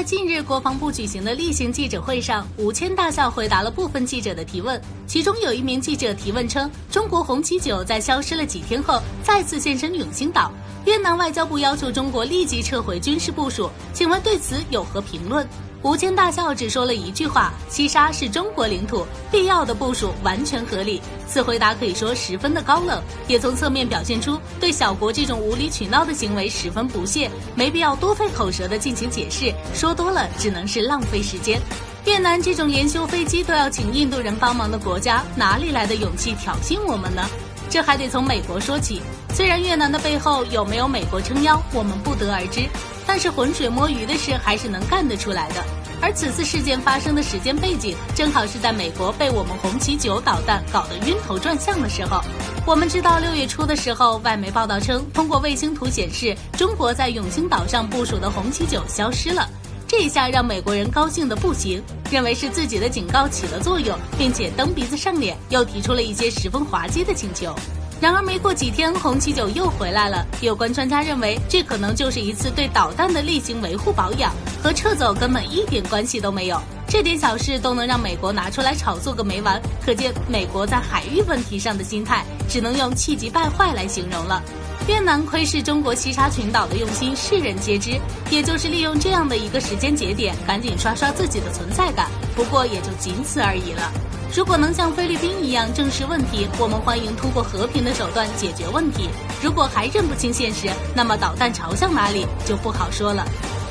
近日国防部举行的例行记者会上，5000大校回答了部分记者的提问。其中有一名记者提问称，中国红旗9在消失了几天后再次现身永兴岛，越南外交部要求中国立即撤回军事部署，请问对此有何评论？5000大校只说了一句话：西沙是中国领土，必要的部署完全合理。此回答可以说十分的高冷，也从侧面表现出对小国这种无理取闹的行为十分不屑，没必要多费口舌地进行解释，说多了只能是浪费时间。越南这种连修飞机都要请印度人帮忙的国家，哪里来的勇气挑衅我们呢？这还得从美国说起。虽然越南的背后有没有美国撑腰，我们不得而知，但是浑水摸鱼的事还是能干得出来的。而此次事件发生的时间背景，正好是在美国被我们红旗9导弹搞得晕头转向的时候。我们知道6月初的时候，外媒报道称，通过卫星图显示，中国在永兴岛上部署的红旗9消失了。这一下让美国人高兴得不行，认为是自己的警告起了作用，并且蹬鼻子上脸，又提出了一些十分滑稽的请求。然而没过几天，红旗9又回来了。有关专家认为，这可能就是一次对导弹的例行维护保养，和撤走根本一点关系都没有。这点小事都能让美国拿出来炒作个没完，可见美国在海域问题上的心态，只能用气急败坏来形容了。越南窥视中国西沙群岛的用心世人皆知，也就是利用这样的一个时间节点，赶紧刷刷自己的存在感，不过也就仅此而已了。如果能像菲律宾一样正视问题，我们欢迎通过和平的手段解决问题。如果还认不清现实，那么导弹朝向哪里就不好说了。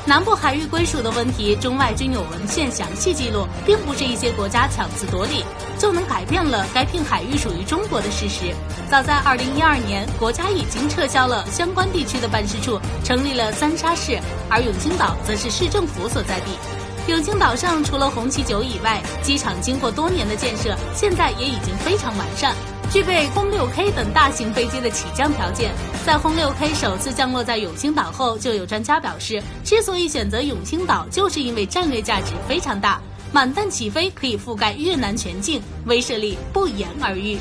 南部海域归属的问题，中外均有文献详细记录，并不是一些国家强词夺理就能改变了该片海域属于中国的事实。早在2012年，国家已经撤销了相关地区的办事处，成立了三沙市，而永兴岛则是市政府所在地。永兴岛上除了红旗9以外，机场经过多年的建设，现在也已经非常完善，具备轰6K 等大型飞机的起降条件。在轰6K 首次降落在永兴岛后，就有专家表示，之所以选择永兴岛，就是因为战略价值非常大，满弹起飞可以覆盖越南全境，威慑力不言而喻。